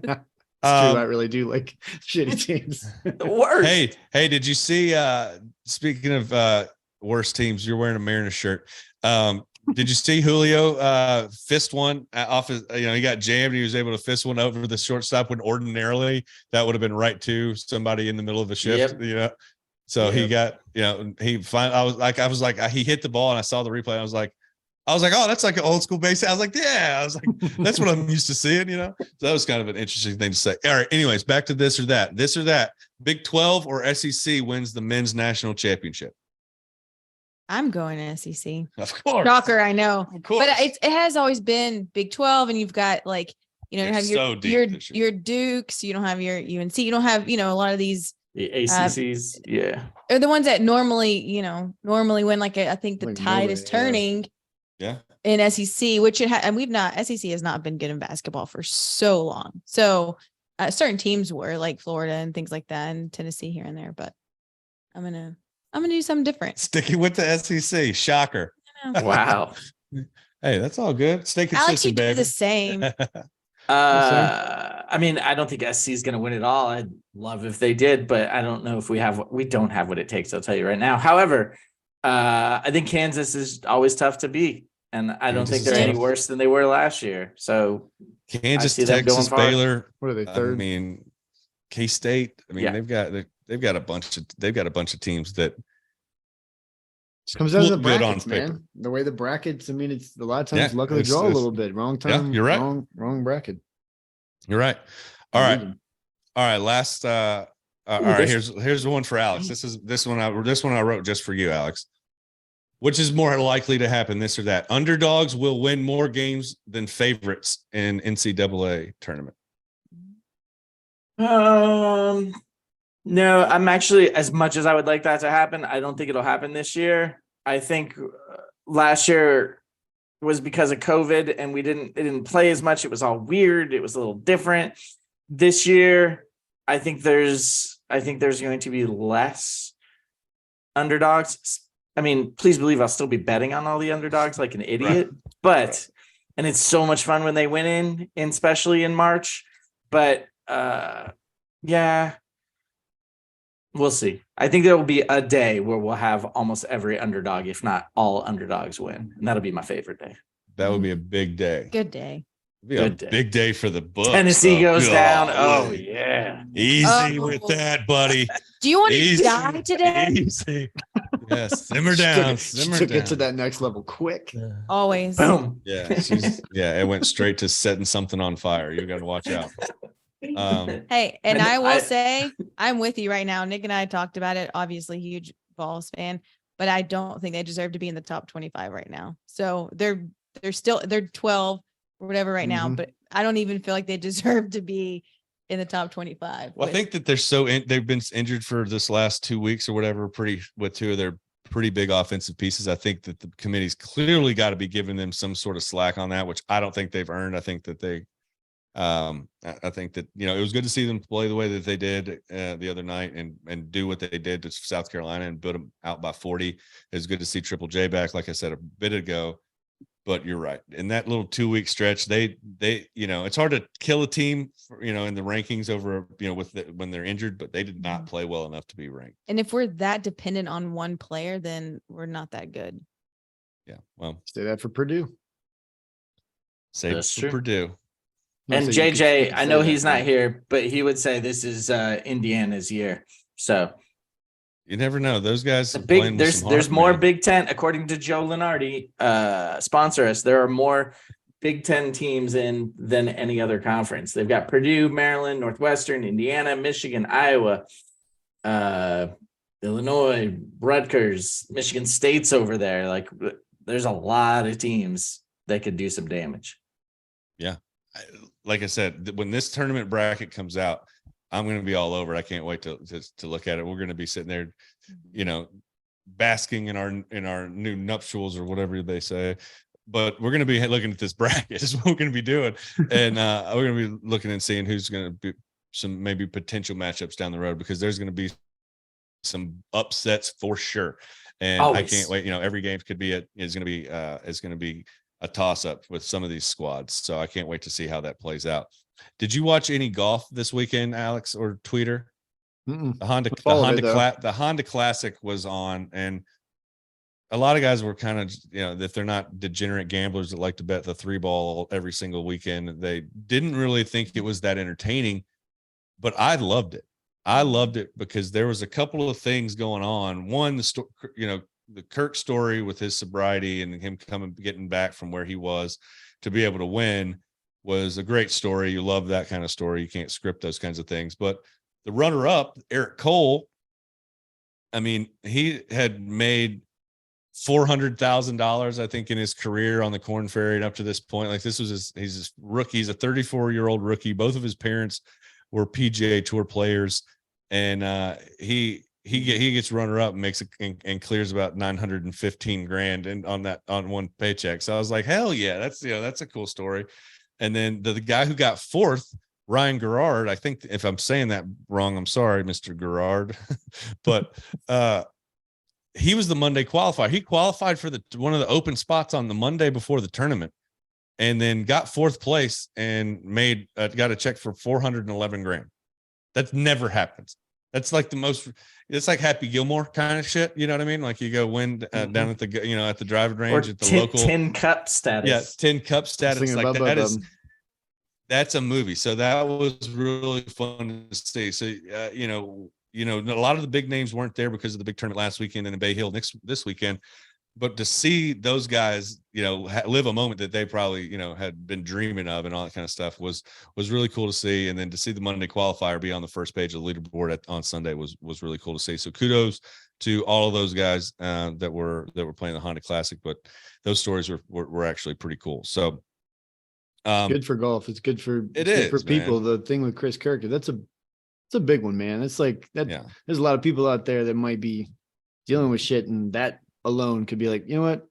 true. I really do like shitty teams. The worst. Hey, did you see? Speaking of worst teams, you're wearing a Mariners shirt. Did you see Julio fist one off his? He got jammed. And he was able to fist one over the shortstop when ordinarily that would have been right to somebody in the middle of a shift. So he got. He finally. I was like, he hit the ball and I saw the replay. And I was like, I was like, oh, that's like an old school base. I was like, yeah. I was like, that's what I'm used to seeing, So that was kind of an interesting thing to say. All right. Anyways, back to this or that. This or that. Big 12 or SEC wins the men's national championship. I'm going to SEC. Of course. Shocker, I know. Of course. But it has always been Big 12, and you've got like, you They're have so deep this year. your Dukes, you don't have your UNC, you don't have, a lot of these The ACCs, are the ones that normally win. Like I think the Like tide Norway, is turning. Yeah. In SEC, which and SEC has not been good in basketball for so long. So certain teams were like Florida and things like that, and Tennessee here and there. But I'm gonna do something different. Sticking with the SEC. Shocker. wow. Hey, that's all good. Stay Alex, you consistent, do baby. the same. I mean, I don't think SC is going to win it all. I'd love if they did, but I don't know if we don't have what it takes. I'll tell you right now. However, I think Kansas is always tough to beat, and I don't think they're any worse than they were last year. So Kansas, them going Texas, far. Baylor. What are they, third? I mean, K-State. I mean, Yeah. they've got a bunch of teams that Just comes down to the look good on brackets, man. paper. The way the brackets, I mean, it's a lot of times Yeah, luck of the it's- draw a it's- little bit. Wrong time. you're right. Wrong bracket. You're right. All right. Region. All right. Last all right, here's the one for Alex. This one I wrote just for you, Alex. Which is more likely to happen, this or that? Underdogs will win more games than favorites in NCAA tournament. No, I'm actually, as much as I would like that to happen, I don't think it'll happen this year. I think last year was because of COVID and it didn't play as much. It was all weird. It was a little different. This year, I think there's going to be less underdogs. I mean, please believe I'll still be betting on all the underdogs like an idiot, and it's so much fun when they win especially in March. But yeah, we'll see. I think there will be a day where we'll have almost every underdog, if not all underdogs, win, and that'll be my favorite day. That would be a big day. Good day. Be a big day for the books. Tennessee goes down. Oh Golly. yeah, Easy with that, buddy. Do you want to Easy. die today? Easy. Yes, simmer down. Simmer to down. get to that next level quick. Always. boom. Yeah, it went straight to setting something on fire. You got to watch out. Hey, and And I will say I'm with you right now. Nick and I talked about it. Obviously, huge Vols fan, but I don't think they deserve to be in the top 25 right now. So they're 12 or whatever right now, but I don't even feel like they deserve to be in the top 25. Well, I think that they've been injured for this last 2 weeks or whatever, with two of their pretty big offensive pieces. I think that the committee's clearly got to be giving them some sort of slack on that, which I don't think they've earned. I think that I think that, it was good to see them play the way that they did the other night and do what they did to South Carolina and put them out by 40. It was good to see Triple J back, like I said a bit ago. But you're right. In that little 2-week stretch, they it's hard to kill a team, in the rankings over, when they're injured, but they did not play well enough to be ranked. And if we're that dependent on one player, then we're not that good. Yeah. Well, Say that for Purdue. save it That's for true. Purdue. And So you could JJ, say I know that, he's not right? here, but he would say this is Indiana's year. So You never know. Those guys. the are playing with some there's heart, more man. Big Ten, according to Joe Lenardi, sponsor us. There are more Big Ten teams in than any other conference. They've got Purdue, Maryland, Northwestern, Indiana, Michigan, Iowa, Illinois, Rutgers, Michigan State's over there. Like, there's a lot of teams that could do some damage. Yeah. Like I said, when this tournament bracket comes out, I'm going to be all over it. I can't wait to look at it. We're going to be sitting there, basking in our new nuptials or whatever they say. But we're going to be looking at this bracket is what we're going to be doing. And we're going to be looking and seeing who's going to be some maybe potential matchups down the road, because there's going to be some upsets for sure. And Always. I can't wait. Every game is going to be a toss up with some of these squads. So I can't wait to see how that plays out. Did you watch any golf this weekend, Alex or Tweeter? Mm-mm. The Honda Classic was on, and a lot of guys were kind of, if they're not degenerate gamblers that like to bet the 3-ball every single weekend, they didn't really think it was that entertaining, but I loved it. I loved it because there was a couple of things going on. One, the Kirk story with his sobriety and him getting back from where he was to be able to win was a great story. You love that kind of story. You can't script those kinds of things. But the runner-up, Eric Cole, I mean, he had made $400,000, I think, in his career on the Corn Ferry, and up to this point, like this was he's a rookie. He's a 34-year-old rookie. Both of his parents were PGA Tour players, and he gets runner-up and makes it and clears about $915,000 and on one paycheck. So I was like, hell yeah, that's a cool story. And then the guy who got fourth, Ryan Gerard, I think if I'm saying that wrong, I'm sorry, Mr. Gerard, but he was the Monday qualifier. He qualified for one of the open spots on the Monday before the tournament, and then got fourth place and got a check for $411,000. That never happens. That's like it's like Happy Gilmore kind of shit. You know what I mean? Like you go win down at the, at the driving range, or at the local 10 cup status. Yeah. 10 cup status. Like that's a movie. So that was really fun to see. So, a lot of the big names weren't there because of the big tournament last weekend and in Bay Hill this weekend, but to see those guys, live a moment that they probably, had been dreaming of and all that kind of stuff was really cool to see. And then to see the Monday qualifier be on the first page of the leaderboard on Sunday was really cool to see. So kudos to all of those guys that were playing the Honda Classic, but those stories were actually pretty cool. So good for golf. It's good for people. Man. The thing with Chris Kirk, it's a big one, man. It's like that. Yeah. There's a lot of people out there that might be dealing with shit, and that alone could be like, you know what?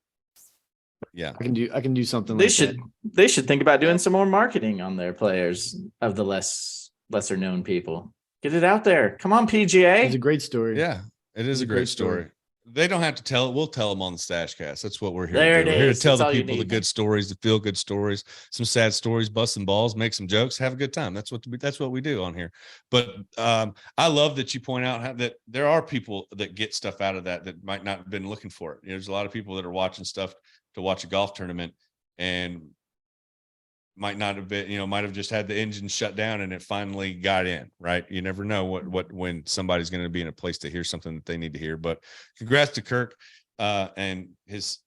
Yeah, I can do something. They should think about doing some more marketing on their players of the lesser known people. Get it out there. Come on, PGA. It's a great story. Yeah, it is a great story. They don't have to tell it. We'll tell them on the StacheCast. That's what we're here there to do. We're here to tell the people the good stories, the feel good stories, some sad stories, bust some balls, make some jokes, have a good time. That's what we do on here. But I love that you point out that there are people that get stuff out of that might not have been looking for it. There's a lot of people that are watching stuff to watch a golf tournament and might not have been, might have just had the engine shut down and it finally got in, right? You never know when somebody's going to be in a place to hear something that they need to hear. But congrats to Kirk and his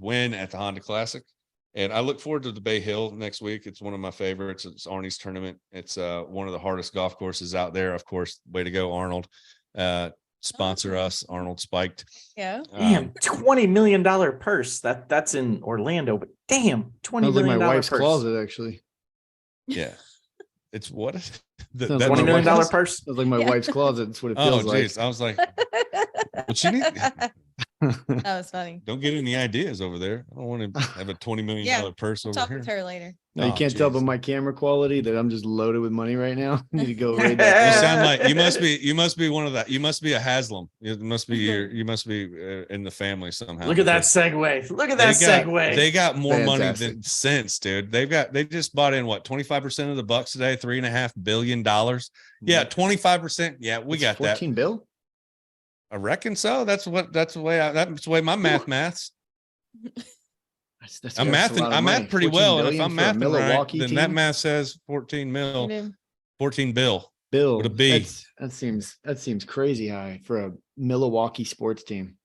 win at the Honda Classic. And I look forward to the Bay Hill next week. It's one of my favorites. It's Arnie's tournament. It's one of the hardest golf courses out there. Of course, way to go, Arnold. Sponsor us, Arnold Spiked. Yeah. Damn, $20 million purse. That's in Orlando, but damn, $20 million my wife's purse. closet, actually. Yeah. It's what? $20 million purse. Sounds like my wife's closet. That's what it feels like. I was like, what she need? That was funny. Don't get any ideas over there. I don't want to have a $20 million purse over talk here. with her later. No, you can't tell by my camera quality that I'm just loaded with money right now. I need to go raid that. You sound like you must be one of that. You must be a Haslam. You must be in the family somehow. Look at that segue. Look at that segue. They got more money than sense, dude. They just bought in 25% of the Bucks today, $3.5 billion. Yeah, 25%. Yeah, we got 14 that. 14 bill. I reckon so. That's the way my maths. I'm math pretty well. And if I'm mathing right, then that math says 14 mil. 14 bill. Bill with a B. That seems crazy high for a Milwaukee sports team.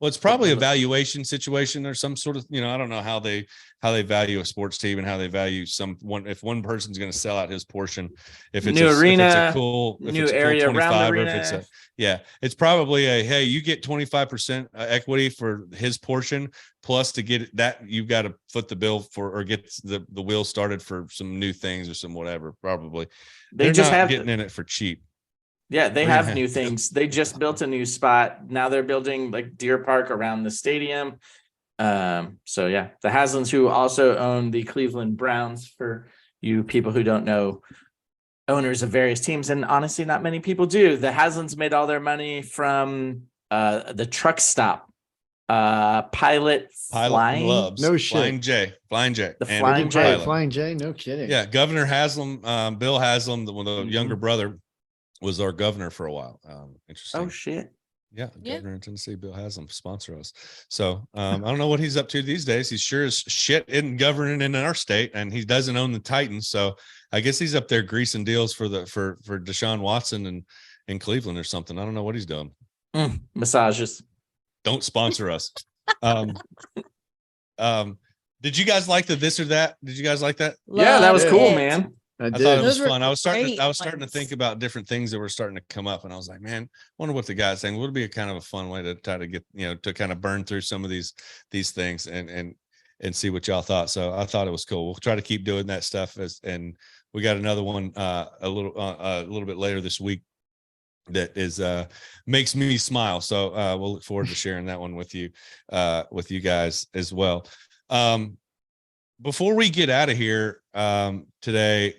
Well, it's probably a valuation situation or some sort of, I don't know how they value a sports team and how they value if one person's going to sell out his portion, if it's new arena, if it's a cool, new area around the arena. It's probably hey, you get 25% equity for his portion, plus to get that, you've got to foot the bill for, or get the wheel started for some new things or some whatever, probably. They're just getting in it for cheap. Yeah, they have new things. They just built a new spot. Now they're building like Deer Park around the stadium. So yeah, the Haslams, who also own the Cleveland Browns, for you people who don't know, owners of various teams, and honestly, not many people do. The Haslams made all their money from the truck stop. Pilot flying gloves. No shit. Flying J. The Flying J. Flying J. No kidding. Yeah, Governor Haslam, Bill Haslam, the younger brother, was our governor for a while. Interesting. Oh shit. Yeah, governor in Tennessee, Bill Haslam, sponsor us. So I don't know what he's up to these days. He sure as shit isn't governing in our state, and he doesn't own the Titans. So I guess he's up there greasing deals for Deshaun Watson and in Cleveland or something. I don't know what he's doing. Massages. Don't sponsor us. Did you guys like the this or that? Did you guys like that? Yeah, that was Loved cool, it. man. I thought it was Those were fun. I was starting great to ones. think about different things that were starting to come up, and I was like, man, I wonder what the guy's saying. Would it be a kind of a fun way to try to get, to kind of burn through some of these things and see what y'all thought. So I thought it was cool. We'll try to keep doing that stuff and we got another one a little bit later this week that is makes me smile. So we'll look forward to sharing that one with you guys as well. Before we get out of here today,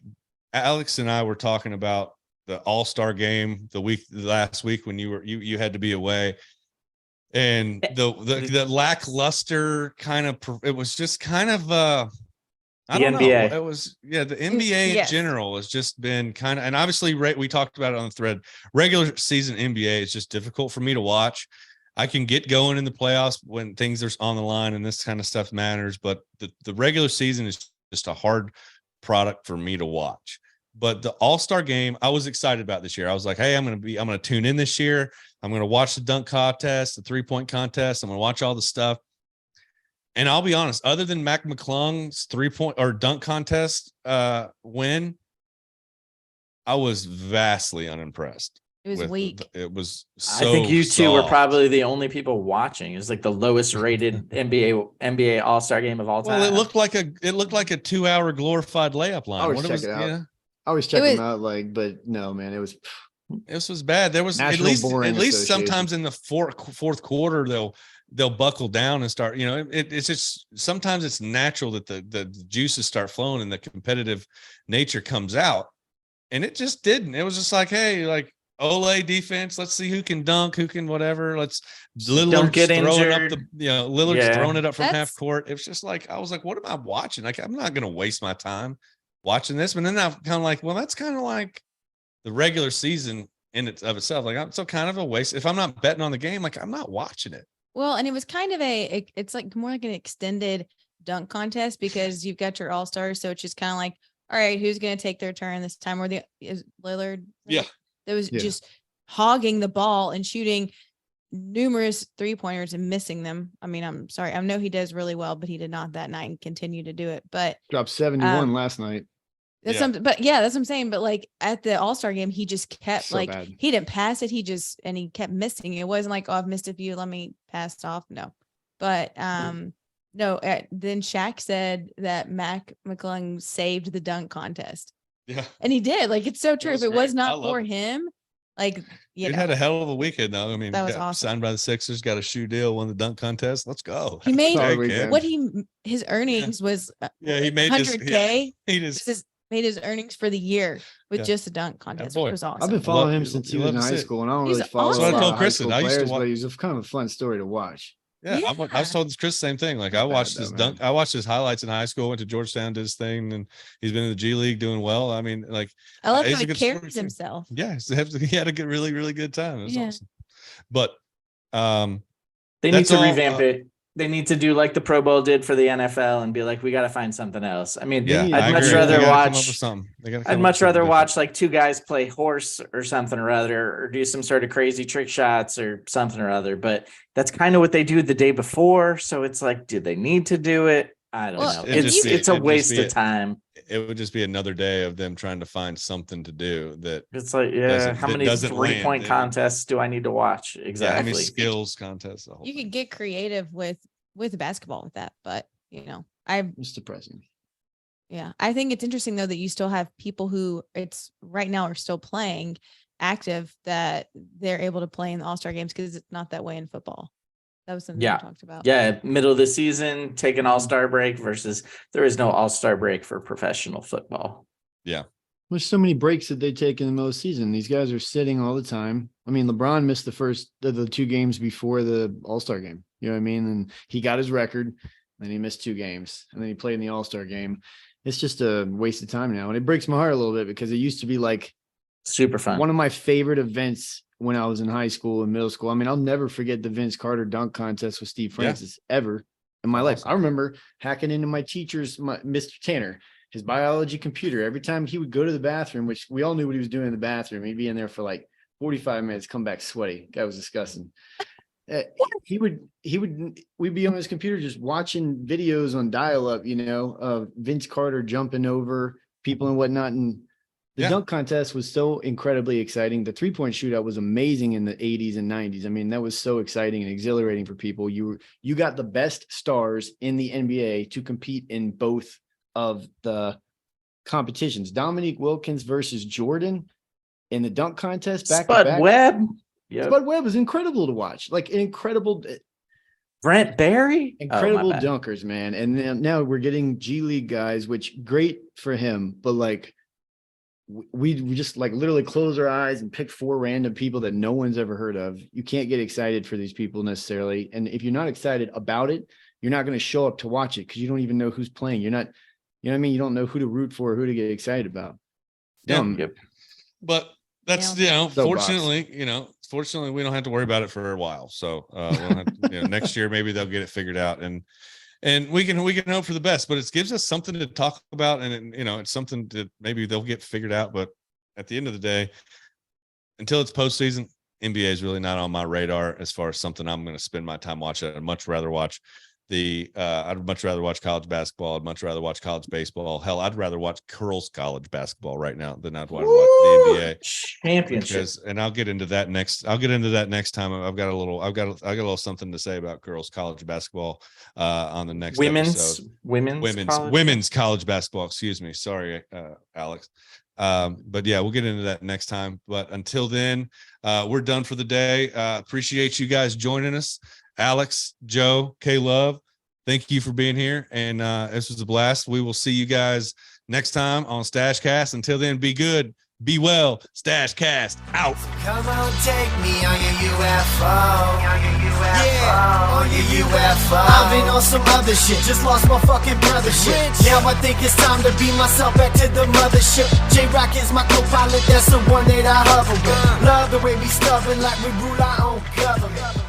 Alex and I were talking about the All-Star game last week when you had to be away, and the lackluster kind of, it was just kind of I don't NBA. know. It was, the NBA in general has just been kind of, and obviously we talked about it on the thread. Regular season NBA is just difficult for me to watch. I can get going in the playoffs when things are on the line and this kind of stuff matters, but the regular season is just a hard product for me to watch. But the All-Star game, I was excited about this year. I was like, hey, I'm going to tune in this year. I'm going to watch the dunk contest, the 3-point contest. I'm going to watch all the stuff. And I'll be honest, other than Mac McClung's 3-point or dunk contest win, I was vastly unimpressed. It was weak. It was so I think you two were soft. probably the only people watching. It was like the lowest rated NBA All-Star game of all time. Well, it looked like a 2-hour glorified layup line. I always check it out. I always check them out, but no, man, this was bad. There was at least sometimes in the fourth quarter they'll buckle down and start, it's just, sometimes it's natural that the juices start flowing and the competitive nature comes out, and it just didn't. It was just like, hey, like Olay defense, let's see who can dunk, who can whatever. Lillard's throwing it up from half court. It was just like, I was like, what am I watching? Like, I'm not going to waste my time watching this. But then I'm kind of like, well, that's kind of like the regular season in it of itself. Like, I'm so kind of a waste. If I'm not betting on the game, like, I'm not watching it. Well, and it was kind of it's like more like an extended dunk contest because you've got your all-stars. So it's just kind of like, all right, who's going to take their turn this time? Or is Lillard? Yeah. That was just hogging the ball and shooting numerous 3-pointers and missing them. I mean, I'm sorry. I know he does really well, but he did not that night and continue to do it. But dropped 71 last night. That's something, but that's what I'm saying. But like at the All-Star game, he just kept bad. He didn't pass it. He kept missing. It wasn't like, oh, I've missed a few, let me pass it off. No, but then Shaq said that Mac McClung saved the dunk contest. Yeah. And he did. Like, it's so true. If it was not for him, like, he had a hell of a weekend though. I mean, that was awesome. Signed by the Sixers, got a shoe deal, won the dunk contest. Let's go. He made his earnings was he made $100K. He made his earnings for the year with just a dunk contest. It was awesome. I've been following him since he was in high school, and I don't really follow a lot of high school players, but he's kind of a fun story to watch. Yeah. I was told Chris the same thing. Like, I watched his dunk. I watched his highlights in high school. Went to Georgetown, did his thing, and he's been in the G League doing well. I mean, like, I love how he carries himself. Yeah, he had a really, really good time. It was awesome. But they need to revamp it. They need to do like the Pro Bowl did for the NFL and be like, we got to find something else. I mean, I'd much rather watch. I'd much rather watch like two guys play horse or something or other, or do some sort of crazy trick shots or something or other. But that's kind of what they do the day before. So it's like, do they need to do it? I don't know. It's a waste of time. It would just be another day of them trying to find something to do that. It's like, how many 3-point contests do I need to watch? Exactly. How many skills contests? You could get creative with basketball with that, but it's depressing. Yeah. I think it's interesting though, that you still have people who right now are still playing active, that they're able to play in the All-Star games, because it's not that way in football. That was something we talked about. Yeah, middle of the season, take an all-star break versus there is no all-star break for professional football. Yeah. There's so many breaks that they take in the middle of the season. These guys are sitting all the time. I mean, LeBron missed the 2 games before the All-Star game. You know what I mean? And he got his record, and he missed 2 games, and then he played in the All-Star game. It's just a waste of time now. And it breaks my heart a little bit, because it used to be like super fun. One of my favorite events when I was in high school and middle school. I mean, I'll never forget the Vince Carter dunk contest with Steve Francis ever in my life. I remember hacking into my teacher's, Mr. Tanner, his biology computer. Every time he would go to the bathroom, which we all knew what he was doing in the bathroom, he'd be in there for like 45 minutes, come back sweaty. Guy was disgusting. We'd be on his computer just watching videos on dial-up, of Vince Carter jumping over people and whatnot. And the dunk contest was so incredibly exciting. The 3-point shootout was amazing in the 80s and 90s. I mean, that was so exciting and exhilarating for people. You got the best stars in the NBA to compete in both of the competitions. Dominique Wilkins versus Jordan in the dunk contest. Spud Webb. Yep. Spud Webb was incredible to watch. Like an incredible Brent Barry. Incredible dunkers, man. And now we're getting G League guys, which great for him. But like we just like literally close our eyes and pick 4 random people that no one's ever heard of. You can't get excited for these people necessarily. And if you're not excited about it, you're not going to show up to watch it because you don't even know who's playing. You're not, you know what I mean? You don't know who to root for or who to get excited about. Yep. But that's, fortunately, fortunately we don't have to worry about it for a while. So we don't have to, next year, maybe they'll get it figured out and we can hope for the best, but it gives us something to talk about. And it's something that maybe they'll get figured out. But at the end of the day, until it's postseason, NBA is really not on my radar as far as something I'm going to spend my time watching. I'd much rather watch I'd much rather watch college basketball. I'd much rather watch college baseball. Hell, I'd rather watch girls college basketball right now than I'd watch the NBA championship. And I'll get into that next time. I've got a little something to say about girls college basketball on the next episode. Women's college basketball. Excuse me. Sorry, Alex. But yeah, we'll get into that next time. But until then, we're done for the day. Appreciate you guys joining us. Alex, Joe, K-Love, thank you for being here. And this was a blast. We will see you guys next time on StacheCast. Until then, be good, be well. StacheCast out. Come on, take me on your UFO. Yeah, on your UFO. I've been on some other shit, just lost my fucking brothership. Now I think it's time to beam myself back to the mothership. J-Rock is my co-pilot, that's the one that I hover with. Love the way we stubborn like we rule our own government.